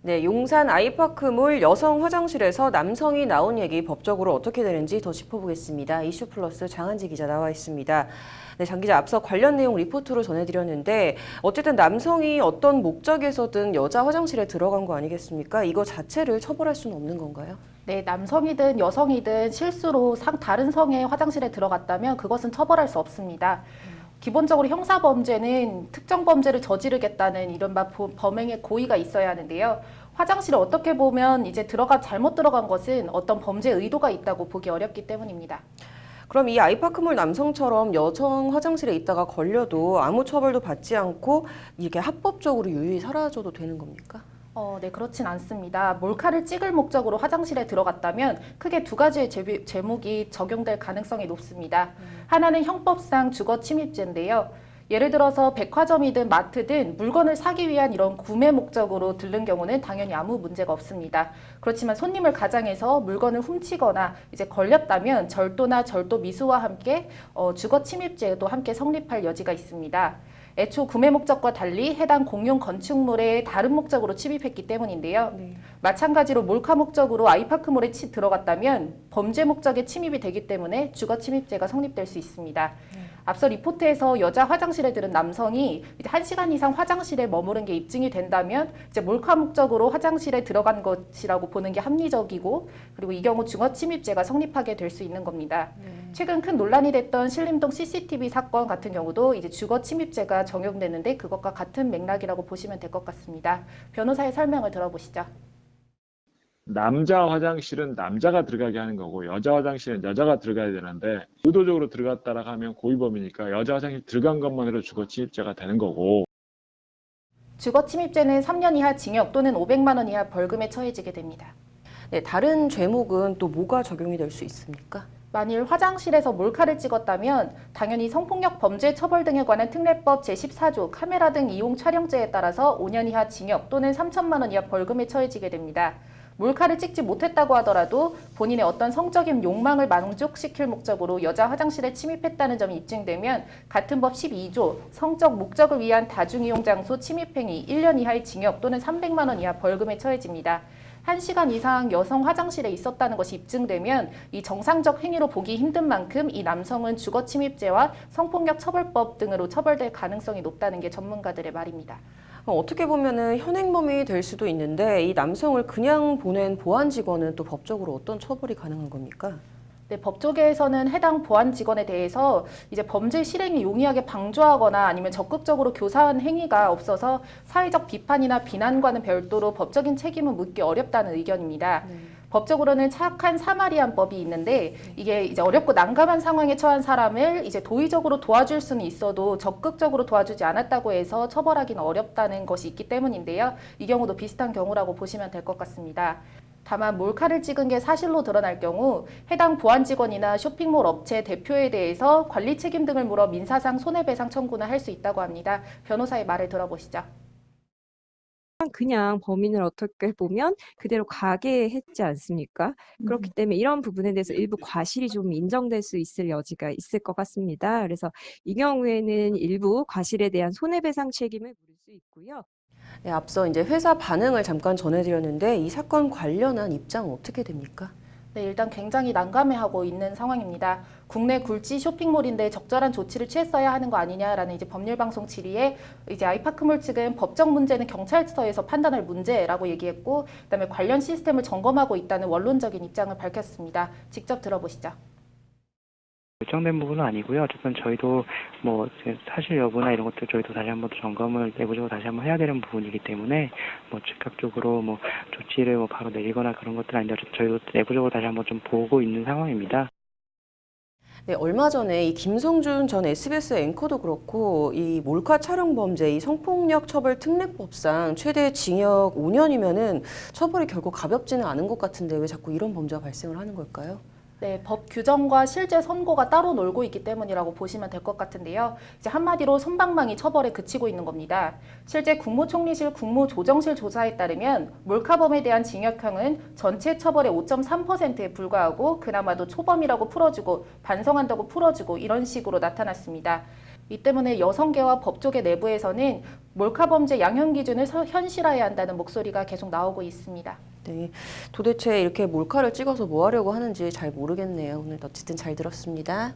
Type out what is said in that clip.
네, 용산 아이파크몰 여성 화장실에서 남성이 나온 얘기 법적으로 어떻게 되는지 더 짚어보겠습니다. 이슈플러스 장한지 기자 나와 있습니다. 네, 장 기자 앞서 관련 내용 리포트로 전해드렸는데 어쨌든 남성이 어떤 목적에서든 여자 화장실에 들어간 거 아니겠습니까? 이거 자체를 처벌할 수는 없는 건가요? 네, 남성이든 여성이든 실수로 다른 성의 화장실에 들어갔다면 그것은 처벌할 수 없습니다. 기본적으로 형사범죄는 특정 범죄를 저지르겠다는 이른바 범행의 고의가 있어야 하는데요. 화장실에 어떻게 보면 이제 잘못 들어간 것은 어떤 범죄 의도가 있다고 보기 어렵기 때문입니다. 그럼 이 아이파크몰 남성처럼 여성 화장실에 있다가 걸려도 아무 처벌도 받지 않고 이렇게 합법적으로 유유히 사라져도 되는 겁니까? 네, 그렇진 않습니다. 몰카를 찍을 목적으로 화장실에 들어갔다면 크게 두 가지의 제목이 적용될 가능성이 높습니다. 하나는 형법상 주거 침입죄인데요. 예를 들어서 백화점이든 마트든 물건을 사기 위한 이런 구매 목적으로 들른 경우는 당연히 아무 문제가 없습니다. 그렇지만 손님을 가장해서 물건을 훔치거나 이제 걸렸다면 절도나 절도 미수와 함께 주거 침입죄도 함께 성립할 여지가 있습니다. 애초 구매 목적과 달리 해당 공용 건축물에 다른 목적으로 침입했기 때문인데요. 네. 마찬가지로 몰카 목적으로 아이파크몰에 들어갔다면 범죄 목적의 침입이 되기 때문에 주거 침입죄가 성립될 수 있습니다. 앞서 리포트에서 여자 화장실에 들은 남성이 이제 1시간 이상 화장실에 머무른 게 입증이 된다면 이제 몰카 목적으로 화장실에 들어간 것이라고 보는 게 합리적이고, 그리고 이 경우 주거 침입죄가 성립하게 될 수 있는 겁니다. 최근 큰 논란이 됐던 신림동 CCTV 사건 같은 경우도 이제 주거 침입죄가 적용되는데 그것과 같은 맥락이라고 보시면 될 것 같습니다. 변호사의 설명을 들어보시죠. 남자 화장실은 남자가 들어가게 하는 거고 여자 화장실은 여자가 들어가야 되는데 의도적으로 들어갔다라 하면 고의범이니까 여자 화장실 들어간 것만으로 주거 침입죄가 되는 거고. 주거 침입죄는 3년 이하 징역 또는 500만 원 이하 벌금에 처해지게 됩니다. 네, 다른 죄목은 또 뭐가 적용이 될 수 있습니까? 만일 화장실에서 몰카를 찍었다면 당연히 성폭력 범죄 처벌 등에 관한 특례법 제14조 카메라 등 이용 촬영죄에 따라서 5년 이하 징역 또는 3천만 원 이하 벌금에 처해지게 됩니다. 몰카를 찍지 못했다고 하더라도 본인의 어떤 성적인 욕망을 만족시킬 목적으로 여자 화장실에 침입했다는 점이 입증되면 같은 법 12조 성적 목적을 위한 다중이용 장소 침입행위 1년 이하의 징역 또는 300만 원 이하 벌금에 처해집니다. 1시간 이상 여성 화장실에 있었다는 것이 입증되면 이 정상적 행위로 보기 힘든 만큼 이 남성은 주거침입죄와 성폭력 처벌법 등으로 처벌될 가능성이 높다는 게 전문가들의 말입니다. 어떻게 보면은 현행범이 될 수도 있는데 이 남성을 그냥 보낸 보안 직원은 또 법적으로 어떤 처벌이 가능한 겁니까? 네, 법조계에서는 해당 보안 직원에 대해서 이제 범죄 실행이 용이하게 방조하거나 아니면 적극적으로 교사한 행위가 없어서 사회적 비판이나 비난과는 별도로 법적인 책임을 묻기 어렵다는 의견입니다. 법적으로는 착한 사마리안법이 있는데 이게 이제 어렵고 난감한 상황에 처한 사람을 이제 도의적으로 도와줄 수는 있어도 적극적으로 도와주지 않았다고 해서 처벌하기는 어렵다는 것이 있기 때문인데요. 이 경우도 비슷한 경우라고 보시면 될 것 같습니다. 다만 몰카를 찍은 게 사실로 드러날 경우 해당 보안 직원이나 쇼핑몰 업체 대표에 대해서 관리 책임 등을 물어 민사상 손해배상 청구는 할 수 있다고 합니다. 변호사의 말을 들어보시죠. 그냥 범인을 어떻게 보면 그대로 가게 했지 않습니까? 그렇기 때문에 이런 부분에 대해서 일부 과실이 좀 인정될 수 있을 여지가 있을 것 같습니다. 그래서 이 경우에는 일부 과실에 대한 손해배상 책임을 물을 수 있고요. 네, 앞서 이제 회사 반응을 잠깐 전해드렸는데 이 사건 관련한 입장 어떻게 됩니까? 네, 일단 굉장히 난감해하고 있는 상황입니다. 국내 굴지 쇼핑몰인데 적절한 조치를 취했어야 하는 거 아니냐라는 이제 법률방송 질의에 이제 아이파크몰 측은 법적 문제는 경찰서에서 판단할 문제라고 얘기했고, 그다음에 관련 시스템을 점검하고 있다는 원론적인 입장을 밝혔습니다. 직접 들어보시죠. 결정된 부분은 아니고요. 어쨌든 저희도 뭐 사실 여부나 이런 것들 저희도 다시 한번 점검을 내부적으로 다시 한번 해야 되는 부분이기 때문에 뭐 즉각적으로 뭐 조치를 뭐 바로 내리거나 그런 것들은 아닌데 저희도 내부적으로 다시 한번 좀 보고 있는 상황입니다. 네, 얼마 전에 이 김성준 전 SBS 앵커도 그렇고 이 몰카 촬영 범죄, 이 성폭력 처벌 특례법상 최대 징역 5년이면은 처벌이 결코 가볍지는 않은 것 같은데 왜 자꾸 이런 범죄가 발생을 하는 걸까요? 네, 법 규정과 실제 선고가 따로 놀고 있기 때문이라고 보시면 될 것 같은데요. 이제 한마디로 솜방망이 처벌에 그치고 있는 겁니다. 실제 국무총리실 국무조정실 조사에 따르면 몰카범에 대한 징역형은 전체 처벌의 5.3%에 불과하고 그나마도 초범이라고 풀어주고 반성한다고 풀어주고 이런 식으로 나타났습니다. 이 때문에 여성계와 법조계 내부에서는 몰카 범죄 양형 기준을 현실화해야 한다는 목소리가 계속 나오고 있습니다. 네, 도대체 이렇게 몰카를 찍어서 뭐 하려고 하는지 잘 모르겠네요. 오늘 어쨌든 잘 들었습니다.